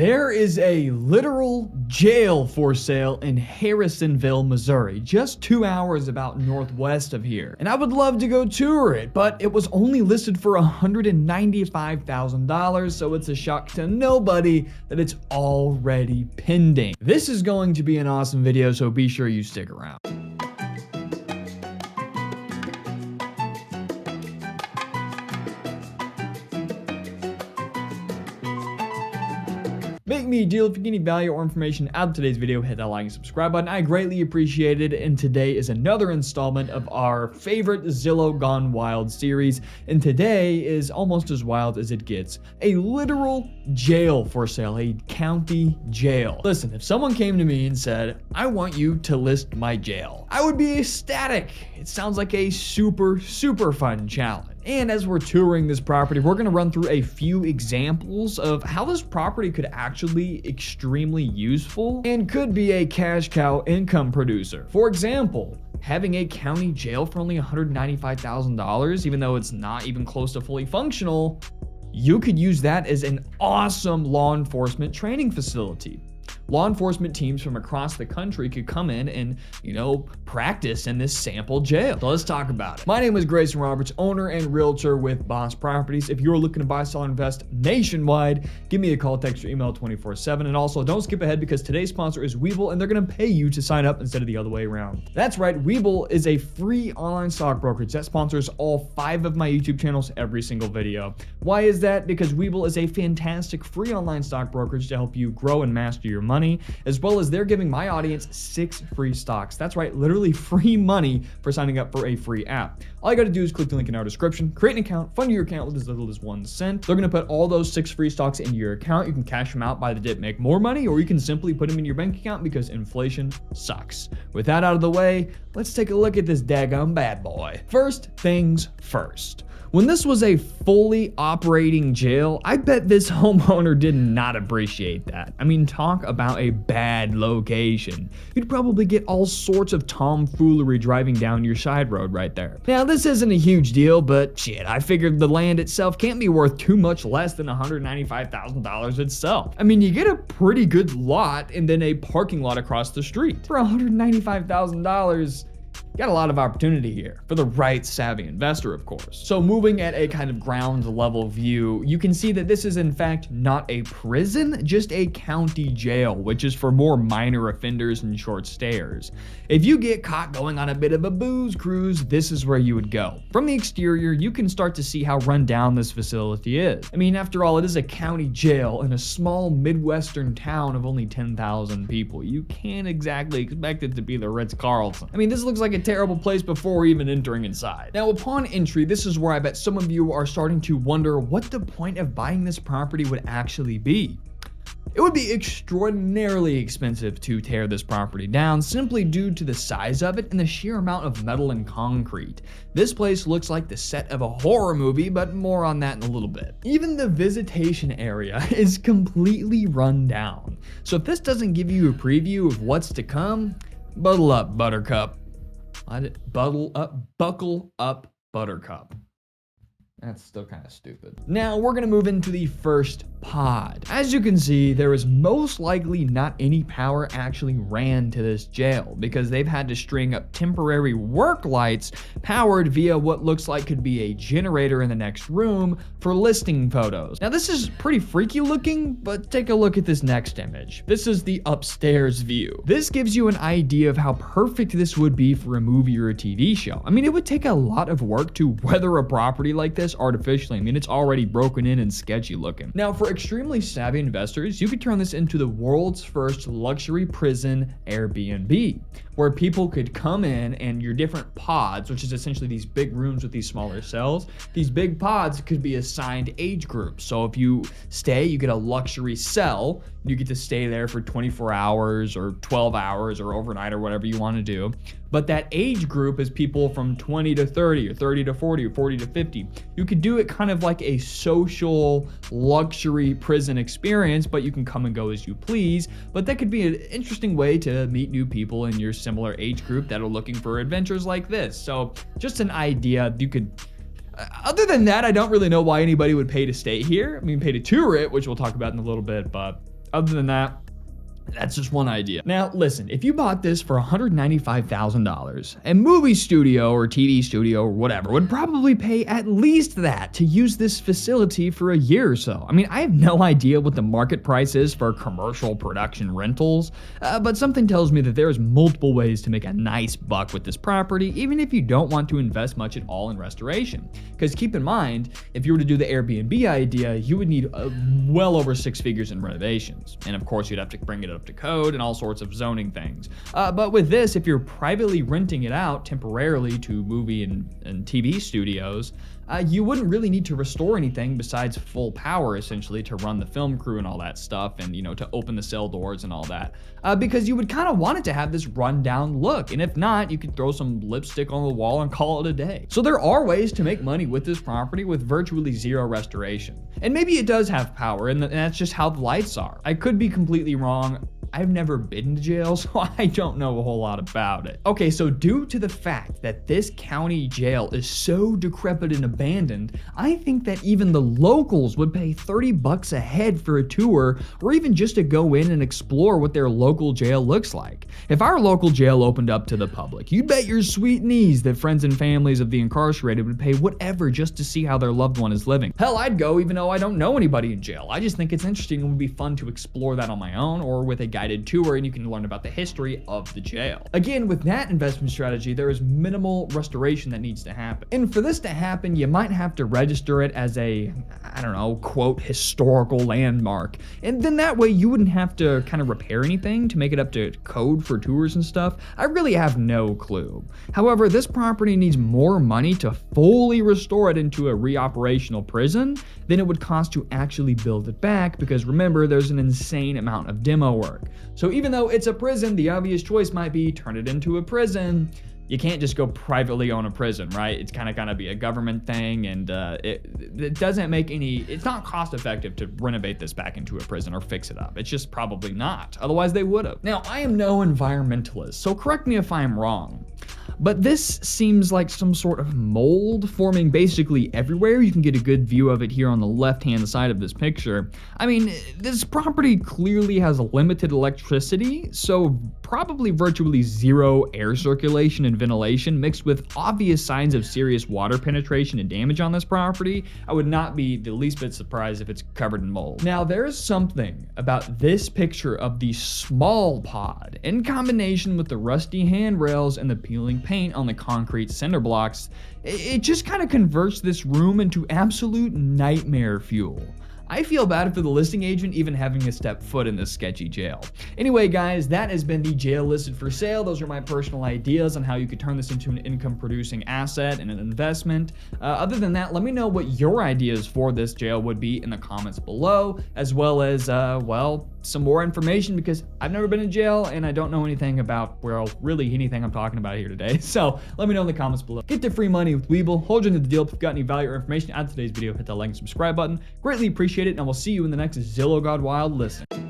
There is a literal jail for sale in Harrisonville, Missouri, just 2 hours about northwest of here. And I would love to go tour it, but it was only listed for $195,000, so it's a shock to nobody that it's already pending. This is going to be an awesome video, so be sure you stick around. Make me a deal. If you get any value or information out of today's video, hit that like and subscribe button. I greatly appreciate it. And today is another installment of our favorite Zillow Gone Wild series. And today is almost as wild as it gets. A literal jail for sale, a county jail. Listen, if someone came to me and said, I want you to list my jail, I would be ecstatic. It sounds like a super fun challenge. And as we're touring this property, we're gonna run through a few examples of how this property could actually be extremely useful and could be a cash cow income producer. For example, having a county jail for only $195,000, even though it's not even close to fully functional, you could use that as an awesome law enforcement training facility. Law enforcement teams from across the country could come in and, practice in this sample jail. So let's talk about it. My name is Greyson Roberts, owner and realtor with Boss Properties. If you're looking to buy, sell, invest nationwide, give me a call, text, or email 24/7. And also, don't skip ahead because today's sponsor is Webull, and they're going to pay you to sign up instead of the other way around. That's right, Webull is a free online stock brokerage that sponsors all 5 of my YouTube channels every single video. Why is that? Because Webull is a fantastic free online stock brokerage to help you grow and master your money, as well as they're giving my audience 6 free stocks. That's right, literally free money for signing up for a free app. All you gotta do is click the link in our description, create an account, fund your account with as little as 1 cent. They're gonna put all those 6 free stocks into your account. You can cash them out by the dip, make more money, or you can simply put them in your bank account because inflation sucks. With that out of the way, let's take a look at this daggum bad boy. First things first. When this was a fully operating jail, I bet this homeowner did not appreciate that. I mean, talk about a bad location. You'd probably get all sorts of tomfoolery driving down your side road right there. Now, this isn't a huge deal, but shit, I figured the land itself can't be worth too much less than $195,000 itself. I mean, you get a pretty good lot and then a parking lot across the street. For $195,000, got a lot of opportunity here for the right savvy investor, of course. So moving at a kind of ground level view, you can see that this is in fact not a prison, just a county jail, which is for more minor offenders and short stayers. If you get caught going on a bit of a booze cruise, this is where you would go. From the exterior, you can start to see how run down this facility is. I mean, after all, it is a county jail in a small Midwestern town of only 10,000 people. You can't exactly expect it to be the Ritz-Carlton. I mean, this looks like a terrible place before even entering inside. Now, upon entry, this is where I bet some of you are starting to wonder what the point of buying this property would actually be. It would be extraordinarily expensive to tear this property down simply due to the size of it and the sheer amount of metal and concrete. This place looks like the set of a horror movie, but more on that in a little bit. Even the visitation area is completely run down. So if this doesn't give you a preview of what's to come, buckle up, Buttercup. Buckle up, Buttercup. That's still kind of stupid. Now we're gonna move into the first pod. As you can see, there is most likely not any power actually ran to this jail because they've had to string up temporary work lights powered via what looks like could be a generator in the next room for listing photos. Now this is pretty freaky looking, but take a look at this next image. This is the upstairs view. This gives you an idea of how perfect this would be for a movie or a TV show. I mean, it would take a lot of work to weather a property like this artificially. I mean, it's already broken in and sketchy looking. Now, for extremely savvy investors, you could turn this into the world's first luxury prison Airbnb, where people could come in and your different pods, which is essentially these big rooms with these smaller cells, these big pods could be assigned age groups. So if you stay, you get a luxury cell, you get to stay there for 24 hours or 12 hours or overnight or whatever you want to do. But that age group is people from 20 to 30 or 30 to 40 or 40 to 50. You could do it kind of like a social luxury prison experience, but you can come and go as you please. But that could be an interesting way to meet new people in your similar age group that are looking for adventures like this. So just an idea you could Other than that, I don't really know why anybody would pay to stay here. I mean, pay to tour it, which we'll talk about in a little bit, but other than that, that's just one idea. Now, listen, if you bought this for $195,000, a movie studio or TV studio or whatever would probably pay at least that to use this facility for a year or so. I mean, I have no idea what the market price is for commercial production rentals, but something tells me that there's multiple ways to make a nice buck with this property, even if you don't want to invest much at all in restoration. Because keep in mind, if you were to do the Airbnb idea, you would need well over 6 figures in renovations. And of course, you'd have to bring it up to code and all sorts of zoning things. But with this, if you're privately renting it out temporarily to movie and TV studios, you wouldn't really need to restore anything besides full power, essentially, to run the film crew and all that stuff, and to open the cell doors and all that, because you would kind of want it to have this rundown look. And if not, you could throw some lipstick on the wall and call it a day. So there are ways to make money with this property with virtually zero restoration. And maybe it does have power, and that's just how the lights are. I could be completely wrong. I've never been to jail, so I don't know a whole lot about it. Okay, so due to the fact that this county jail is so decrepit and abandoned, I think that even the locals would pay $30 a head for a tour, or even just to go in and explore what their local jail looks like. If our local jail opened up to the public, you'd bet your sweet knees that friends and families of the incarcerated would pay whatever just to see how their loved one is living. Hell, I'd go even though I don't know anybody in jail. I just think it's interesting and would be fun to explore that on my own or with a guided tour, and you can learn about the history of the jail. Again, with that investment strategy, there is minimal restoration that needs to happen. And for this to happen, you might have to register it as a, I don't know, quote, historical landmark. And then that way you wouldn't have to kind of repair anything to make it up to code for tours and stuff. I really have no clue. However, this property needs more money to fully restore it into a reoperational prison than it would cost to actually build it back, because remember, there's an insane amount of demo work. So even though it's a prison, the obvious choice might be turn it into a prison. You can't just go privately own a prison, right? It's kind of gonna be a government thing, and it doesn't make it's not cost effective to renovate this back into a prison or fix it up. It's just probably not. Otherwise they would have. Now, I am no environmentalist, so correct me if I'm wrong, but this seems like some sort of mold forming basically everywhere. You can get a good view of it here on the left-hand side of this picture. I mean, this property clearly has limited electricity, so probably virtually zero air circulation and ventilation, mixed with obvious signs of serious water penetration and damage on this property. I would not be the least bit surprised if it's covered in mold. Now, there's something about this picture of the small pod in combination with the rusty handrails and the peeling paint on the concrete cinder blocks. It just kind of converts this room into absolute nightmare fuel. I feel bad for the listing agent even having to step foot in this sketchy jail. Anyway, guys, that has been the jail listed for sale. Those are my personal ideas on how you could turn this into an income-producing asset and an investment. Other than that, let me know what your ideas for this jail would be in the comments below, as well as, well, some more information, because I've never been in jail and I don't know anything about, well, really anything I'm talking about here today. So let me know in the comments below. Get the free money with Webull. Hold you to the deal. If you've got any value or information out of today's video, hit that like and subscribe button. Greatly appreciate it, and I will see you in the next Zillow God Wild listen.